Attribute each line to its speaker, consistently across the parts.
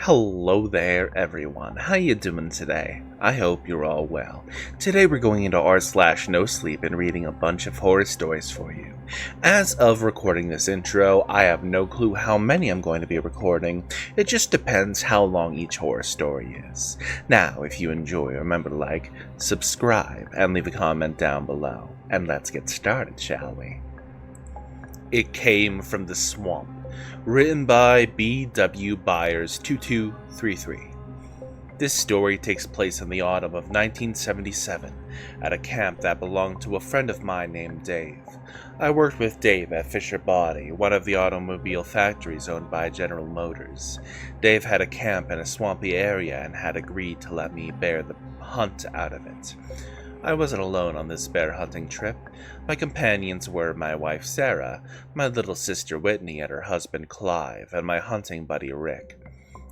Speaker 1: Hello there everyone, how you doing today? I hope you're all well. Today we're going into r/nosleep and reading a bunch of horror stories for you. As of recording this intro, I have no clue how many I'm going to be recording. It just depends how long each horror story is. Now, if you enjoy, remember to like, subscribe, and leave a comment down below. And let's get started, shall we? It Came from the Swamp. Written by B.W. Byers 2233. This story takes place in the autumn of 1977 at a camp that belonged to a friend of mine named Dave. I worked with Dave at Fisher Body, one of the automobile factories owned by General Motors. Dave had a camp in a swampy area and had agreed to let me bear the hunt out of it. I wasn't alone on this bear hunting trip. My companions were my wife Sarah, my little sister Whitney and her husband Clive, and my hunting buddy Rick.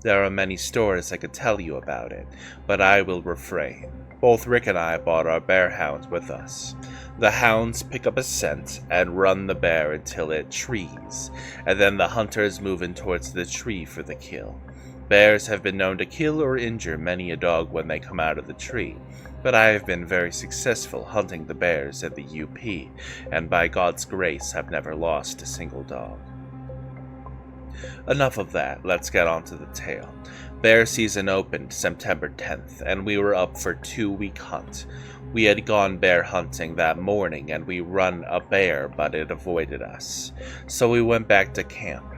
Speaker 1: There are many stories I could tell you about it, but I will refrain. Both Rick and I brought our bear hounds with us. The hounds pick up a scent and run the bear until it trees, and then the hunters move in towards the tree for the kill. Bears have been known to kill or injure many a dog when they come out of the tree, but I have been very successful hunting the bears in the UP, and by God's grace have never lost a single dog. Enough of that, let's get on to the tale. Bear season opened September 10th, and we were up for a 2-week hunt. We had gone bear hunting that morning, and we run a bear, but it avoided us. So we went back to camp.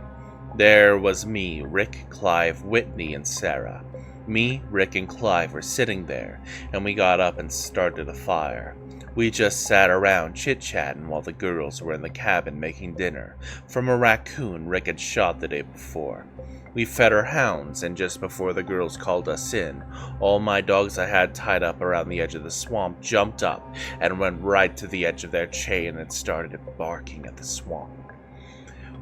Speaker 1: There was me, Rick, Clive, Whitney, and Sarah. Me, Rick, and Clive were sitting there, and we got up and started a fire. We just sat around chit-chatting while the girls were in the cabin making dinner from a raccoon Rick had shot the day before. We fed our hounds, and just before the girls called us in, all my dogs I had tied up around the edge of the swamp jumped up and went right to the edge of their chain and started barking at the swamp.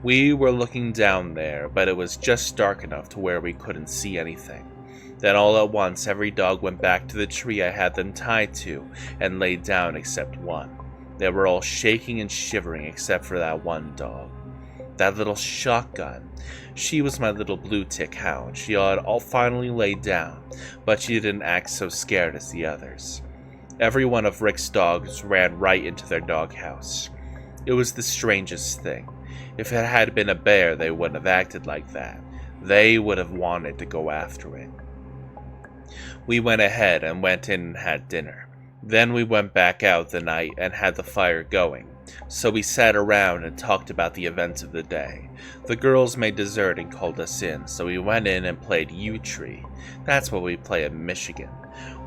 Speaker 1: We were looking down there, but it was just dark enough to where we couldn't see anything. Then all at once, every dog went back to the tree I had them tied to and laid down except one. They were all shaking and shivering except for that one dog. That little shotgun. She was my little blue tick hound. She had all finally laid down, but she didn't act so scared as the others. Every one of Rick's dogs ran right into their doghouse. It was the strangest thing. If it had been a bear, they wouldn't have acted like that. They would have wanted to go after it. We went ahead and went in and had dinner. Then we went back out the night and had the fire going. So we sat around and talked about the events of the day. The girls made dessert and called us in, so we went in and played U-Tree. That's what we play in Michigan.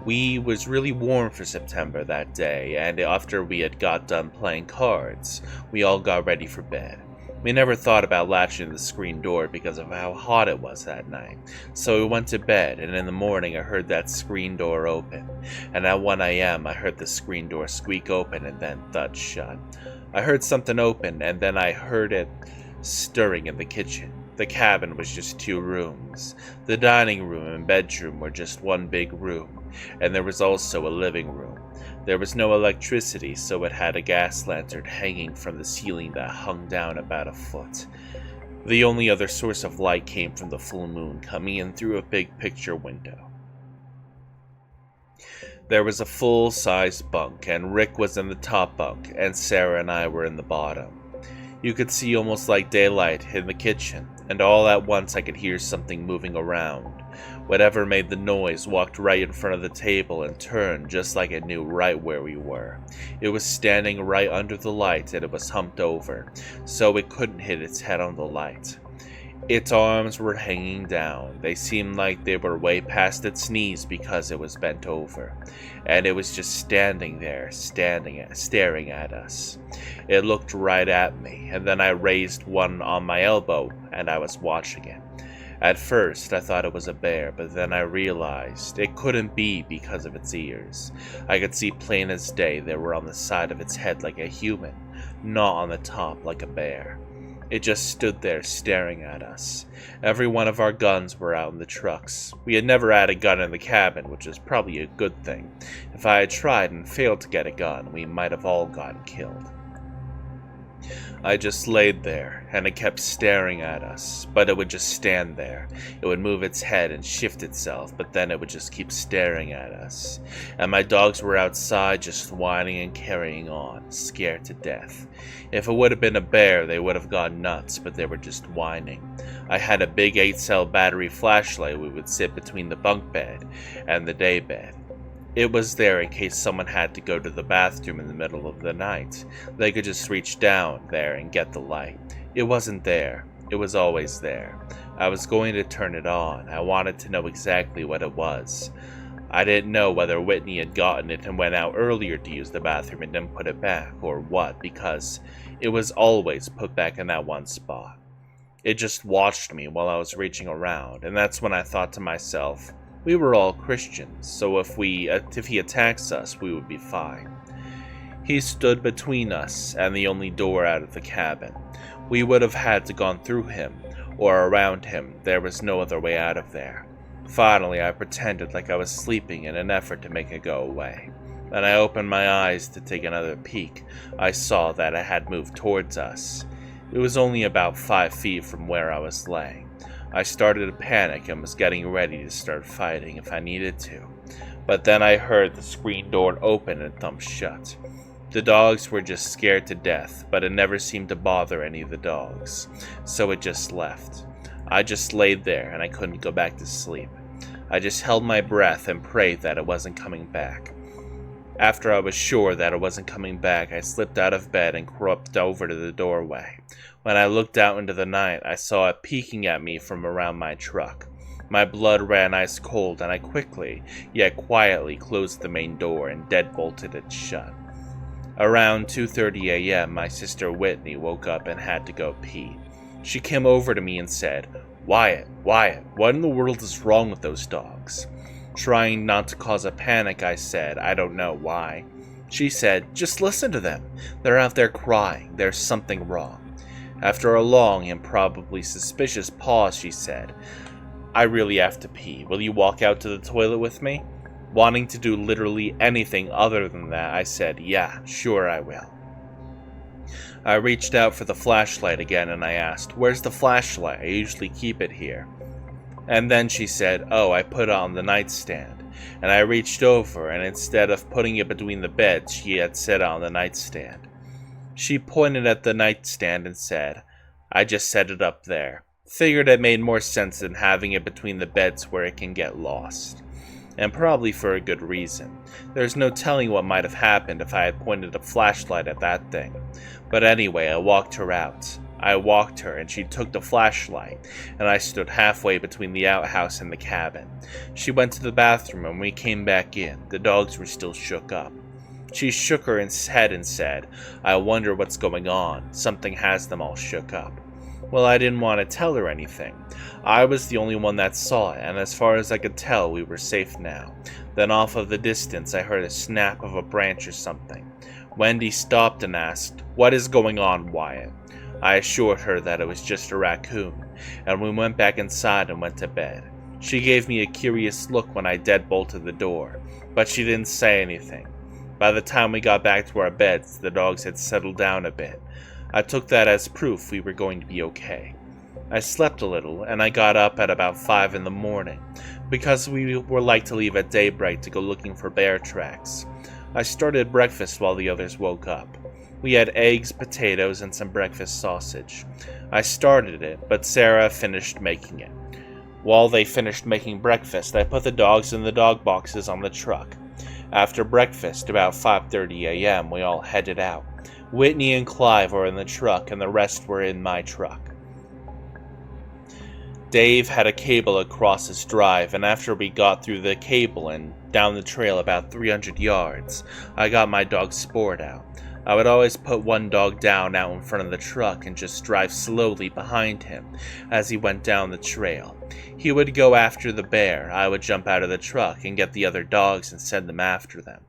Speaker 1: We was really warm for September that day, and after we had got done playing cards, we all got ready for bed. We never thought about latching the screen door because of how hot it was that night. So we went to bed, and in the morning I heard that screen door open. And at 1 a.m. I heard the screen door squeak open and then thud shut. I heard something open, and then I heard it stirring in the kitchen. The cabin was just 2 rooms. The dining room and bedroom were just one big room, and there was also a living room. There was no electricity, so it had a gas lantern hanging from the ceiling that hung down about a foot. The only other source of light came from the full moon coming in through a big picture window. There was a full-sized bunk, and Rick was in the top bunk, and Sarah and I were in the bottom. You could see almost like daylight in the kitchen, and all at once I could hear something moving around. Whatever made the noise walked right in front of the table and turned just like it knew right where we were. It was standing right under the light, and it was humped over, so it couldn't hit its head on the light. Its arms were hanging down. They seemed like they were way past its knees because it was bent over, and it was just standing there, staring at us. It looked right at me, and then I raised one on my elbow, and I was watching it. At first, I thought it was a bear, but then I realized it couldn't be because of its ears. I could see plain as day they were on the side of its head like a human, not on the top like a bear. It just stood there staring at us. Every one of our guns were out in the trucks. We had never had a gun in the cabin, which is probably a good thing. If I had tried and failed to get a gun, we might have all gotten killed. I just laid there, and it kept staring at us, but it would just stand there. It would move its head and shift itself, but then it would just keep staring at us. And my dogs were outside just whining and carrying on, scared to death. If it would have been a bear, they would have gone nuts, but they were just whining. I had a big 8-cell battery flashlight we would sit between the bunk bed and the day bed. It was there in case someone had to go to the bathroom in the middle of the night. They could just reach down there and get the light. It wasn't there. It was always there. I was going to turn it on. I wanted to know exactly what it was. I didn't know whether Whitney had gotten it and went out earlier to use the bathroom and didn't put it back, or what, because it was always put back in that one spot. It just watched me while I was reaching around, and that's when I thought to myself, we were all Christians, so if he attacks us, we would be fine. He stood between us and the only door out of the cabin. We would have had to gone through him, or around him. There was no other way out of there. Finally, I pretended like I was sleeping in an effort to make it go away. When I opened my eyes to take another peek, I saw that it had moved towards us. It was only about 5 feet from where I was laying. I started to panic and was getting ready to start fighting if I needed to. But then I heard the screen door open and thump shut. The dogs were just scared to death, but it never seemed to bother any of the dogs, so it just left. I just laid there and I couldn't go back to sleep. I just held my breath and prayed that it wasn't coming back. After I was sure that it wasn't coming back, I slipped out of bed and crept over to the doorway. When I looked out into the night, I saw it peeking at me from around my truck. My blood ran ice cold, and I quickly, yet quietly, closed the main door and deadbolted it shut. Around 2:30 a.m., my sister Whitney woke up and had to go pee. She came over to me and said, Wyatt, what in the world is wrong with those dogs?" Trying not to cause a panic, I said, "I don't know why." She said, "Just listen to them. They're out there crying. There's something wrong." After a long and probably suspicious pause, she said, "I really have to pee. Will you walk out to the toilet with me?" Wanting to do literally anything other than that, I said, "Yeah, sure I will." I reached out for the flashlight again and I asked, "Where's the flashlight? I usually keep it here." And then she said, "Oh, I put it on the nightstand." And I reached over, and instead of putting it between the beds, she had set it on the nightstand. She pointed at the nightstand and said, "I just set it up there. Figured it made more sense than having it between the beds where it can get lost." And probably for a good reason. There's no telling what might have happened if I had pointed a flashlight at that thing. But anyway, I walked her out. I walked her, and she took the flashlight, and I stood halfway between the outhouse and the cabin. She went to the bathroom, and when we came back in, the dogs were still shook up. She shook her head and said, "I wonder what's going on. Something has them all shook up." Well, I didn't want to tell her anything. I was the only one that saw it, and as far as I could tell, we were safe now. Then off of the distance, I heard a snap of a branch or something. Wendy stopped and asked, "What is going on, Wyatt?" I assured her that it was just a raccoon, and we went back inside and went to bed. She gave me a curious look when I deadbolted the door, but she didn't say anything. By the time we got back to our beds, the dogs had settled down a bit. I took that as proof we were going to be okay. I slept a little, and I got up at about 5 in the morning, because we were like to leave at daybreak to go looking for bear tracks. I started breakfast while the others woke up. We had eggs, potatoes, and some breakfast sausage. I started it, but Sarah finished making it. While they finished making breakfast, I put the dogs in the dog boxes on the truck. After breakfast, about 5:30 a.m., we all headed out. Whitney and Clive were in the truck, and the rest were in my truck. Dave had a cable across his drive, and after we got through the cable and down the trail about 300 yards, I got my dog Sport out. I would always put one dog down out in front of the truck and just drive slowly behind him as he went down the trail. He would go after the bear, I would jump out of the truck and get the other dogs and send them after them.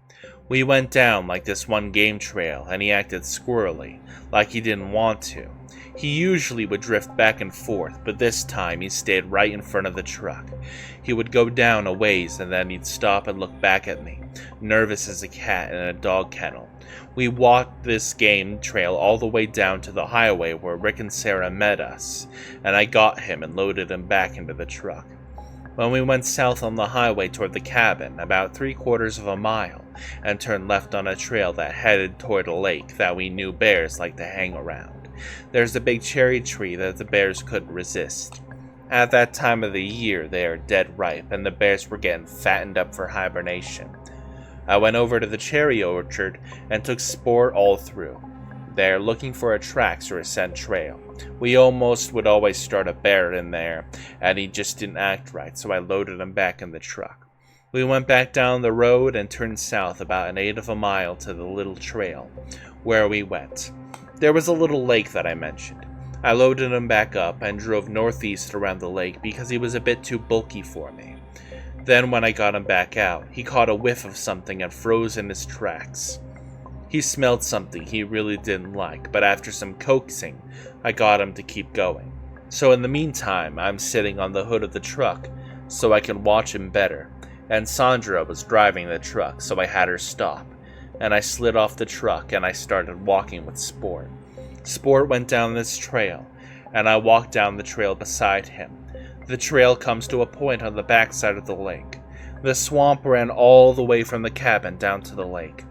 Speaker 1: We went down like this one game trail, and he acted squirrely, like he didn't want to. He usually would drift back and forth, but this time he stayed right in front of the truck. He would go down a ways and then he'd stop and look back at me, nervous as a cat in a dog kennel. We walked this game trail all the way down to the highway where Rick and Sarah met us, and I got him and loaded him back into the truck. When we went south on the highway toward the cabin, about 3/4 of a mile, and turned left on a trail that headed toward a lake that we knew bears like to hang around. There's a big cherry tree that the bears couldn't resist. At that time of the year, they are dead ripe, and the bears were getting fattened up for hibernation. I went over to the cherry orchard and took Sport all through. There, looking for a tracks or a scent trail. We almost would always start a bear in there, and he just didn't act right, so I loaded him back in the truck. We went back down the road and turned south about 1/8 of a mile to the little trail where we went. There was a little lake that I mentioned. I loaded him back up and drove northeast around the lake because he was a bit too bulky for me. Then when I got him back out, he caught a whiff of something and froze in his tracks. He smelled something he really didn't like, but after some coaxing, I got him to keep going. So in the meantime, I'm sitting on the hood of the truck so I can watch him better, and Sandra was driving the truck, so I had her stop, and I slid off the truck and I started walking with Sport. Sport went down this trail, and I walked down the trail beside him. The trail comes to a point on the backside of the lake. The swamp ran all the way from the cabin down to the lake.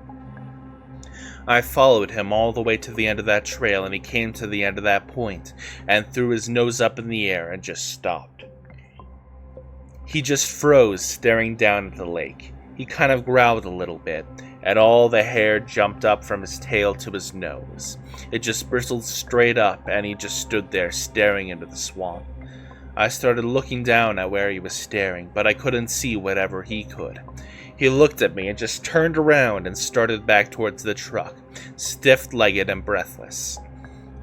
Speaker 1: I followed him all the way to the end of that trail, and he came to the end of that point and threw his nose up in the air and just stopped. He just froze, staring down at the lake. He kind of growled a little bit, and all the hair jumped up from his tail to his nose. It just bristled straight up, and he just stood there staring into the swamp. I started looking down at where he was staring, but I couldn't see whatever he could. He looked at me and just turned around and started back towards the truck, stiff-legged and breathless.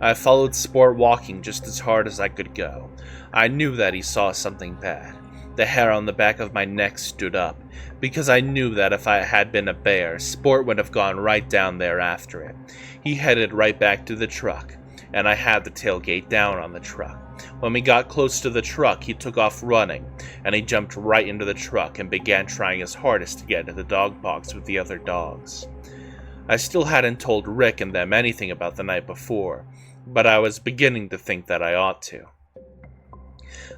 Speaker 1: I followed Sport walking just as hard as I could go. I knew that he saw something bad. The hair on the back of my neck stood up, because I knew that if I had been a bear, Sport would have gone right down there after it. He headed right back to the truck, and I had the tailgate down on the truck. When we got close to the truck, he took off running, and he jumped right into the truck and began trying his hardest to get into the dog box with the other dogs. I still hadn't told Rick and them anything about the night before, but I was beginning to think that I ought to.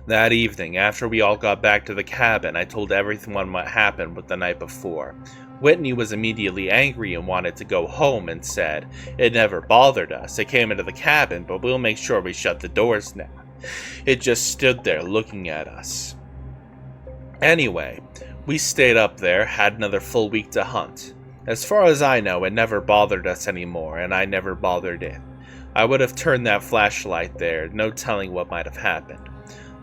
Speaker 1: That evening, after we all got back to the cabin, I told everyone what happened with the night before. Whitney was immediately angry and wanted to go home and said, "It never bothered us. It came into the cabin, but we'll make sure we shut the doors now." It just stood there looking at us. Anyway, we stayed up there, had another full week to hunt. As far as I know, it never bothered us anymore, and I never bothered it. I would have turned that flashlight there, no telling what might have happened.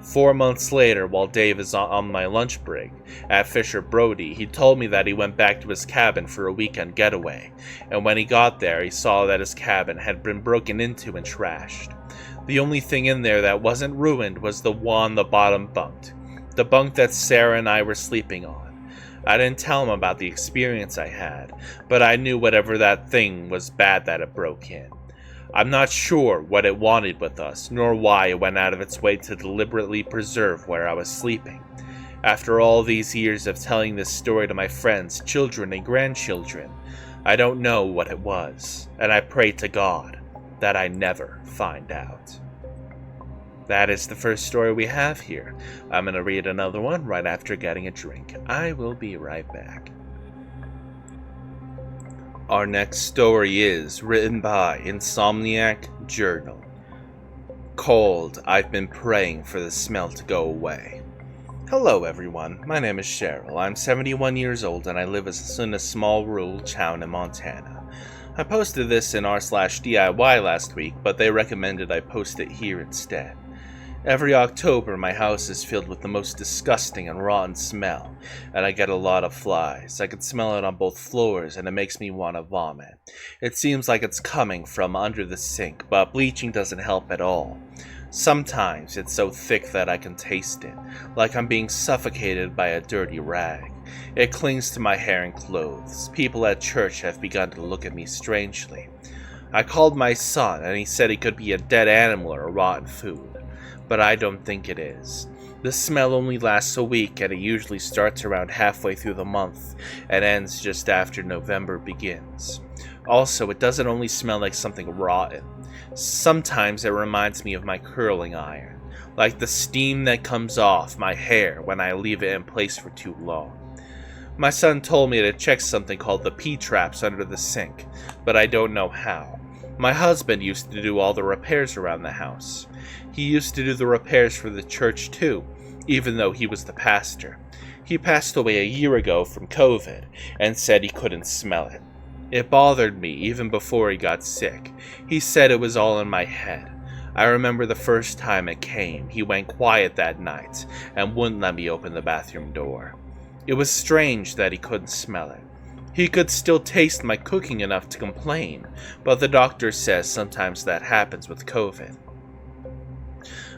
Speaker 1: 4 months later, while Dave is on my lunch break at Fisher Brody, he told me that he went back to his cabin for a weekend getaway, and when he got there, he saw that his cabin had been broken into and trashed. The only thing in there that wasn't ruined was the one the bottom bunk, the bunk that Sarah and I were sleeping on. I didn't tell him about the experience I had, but I knew whatever that thing was bad that it broke in. I'm not sure what it wanted with us, nor why it went out of its way to deliberately preserve where I was sleeping. After all these years of telling this story to my friends, children, and grandchildren, I don't know what it was, and I pray to God that I never find out. That is the first story we have here. I'm going to read another one right after getting a drink. I will be right back. Our next story is written by Insomniac Journal, called I've Been Praying for the Smell to Go Away. Hello everyone, my name is Cheryl. I'm 71 years old and I live in a small rural town in Montana. I posted this in r/DIY last week, but they recommended I post it here instead. Every October, my house is filled with the most disgusting and rotten smell, and I get a lot of flies. I can smell it on both floors, and it makes me want to vomit. It seems like it's coming from under the sink, but bleaching doesn't help at all. Sometimes it's so thick that I can taste it, like I'm being suffocated by a dirty rag. It clings to my hair and clothes. People at church have begun to look at me strangely. I called my son, and he said it could be a dead animal or rotten food, but I don't think it is. The smell only lasts a week, and it usually starts around halfway through the month and ends just after November begins. Also, it doesn't only smell like something rotten. Sometimes it reminds me of my curling iron, like the steam that comes off my hair when I leave it in place for too long. My son told me to check something called the P-traps under the sink, but I don't know how. My husband used to do all the repairs around the house. He used to do the repairs for the church too, even though he was the pastor. He passed away a year ago from COVID and said he couldn't smell it. It bothered me even before he got sick. He said it was all in my head. I remember the first time it came, he went quiet that night and wouldn't let me open the bathroom door. It was strange that he couldn't smell it. He could still taste my cooking enough to complain, but the doctor says sometimes that happens with COVID.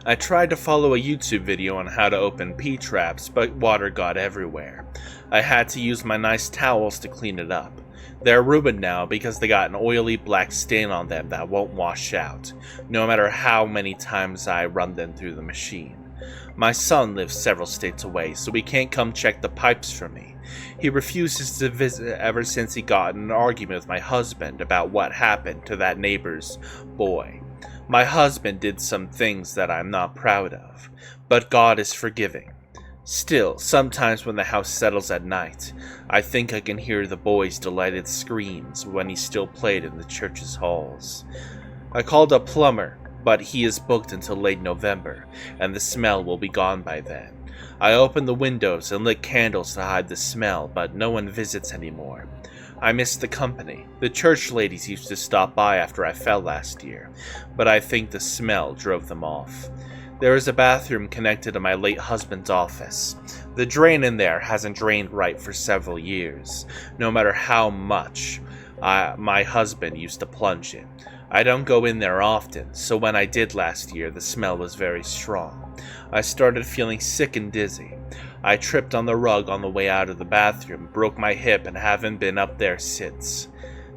Speaker 1: I tried to follow a YouTube video on how to open P-traps, but water got everywhere. I had to use my nice towels to clean it up. They're ruined now because they got an oily black stain on them that won't wash out, no matter how many times I run them through the machine. My son lives several states away, so he can't come check the pipes for me. He refuses to visit ever since he got in an argument with my husband about what happened to that neighbor's boy. My husband did some things that I'm not proud of, but God is forgiving. Still, sometimes when the house settles at night, I think I can hear the boy's delighted screams when he still played in the church's halls. I called a plumber, but he is booked until late November, and the smell will be gone by then. I opened the windows and lit candles to hide the smell, but no one visits anymore. I miss the company. The church ladies used to stop by after I fell last year, but I think the smell drove them off. There is a bathroom connected to my late husband's office. The drain in there hasn't drained right for several years, no matter how much my husband used to plunge it. I don't go in there often, so when I did last year, the smell was very strong. I started feeling sick and dizzy. I tripped on the rug on the way out of the bathroom, broke my hip, and haven't been up there since.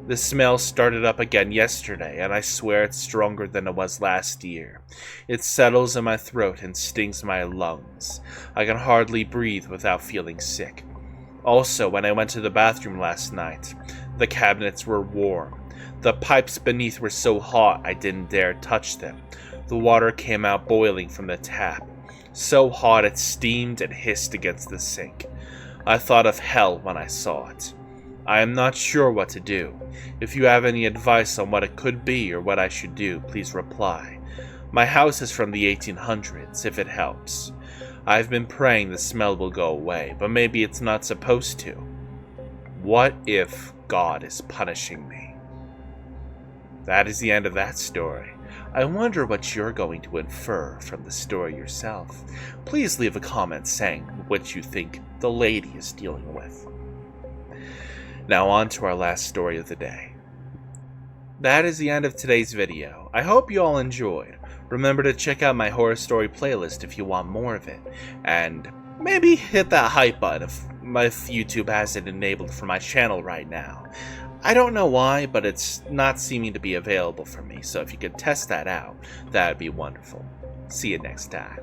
Speaker 1: The smell started up again yesterday, and I swear it's stronger than it was last year. It settles in my throat and stings my lungs. I can hardly breathe without feeling sick. Also, when I went to the bathroom last night, the cabinets were warm. The pipes beneath were so hot I didn't dare touch them. The water came out boiling from the tap. So hot it steamed and hissed against the sink. I thought of hell when I saw it. I am not sure what to do. If you have any advice on what it could be or what I should do, please reply. My house is from the 1800s, if it helps. I've been praying the smell will go away, but maybe it's not supposed to. What if God is punishing me? That is the end of that story. I wonder what you're going to infer from the story yourself. Please leave a comment saying what you think the lady is dealing with. Now on to our last story of the day. That is the end of today's video. I hope you all enjoyed. Remember to check out my horror story playlist if you want more of it. And maybe hit that hype button if YouTube has it enabled for my channel right now. I don't know why, but it's not seeming to be available for me, so if you could test that out, that would be wonderful. See you next time.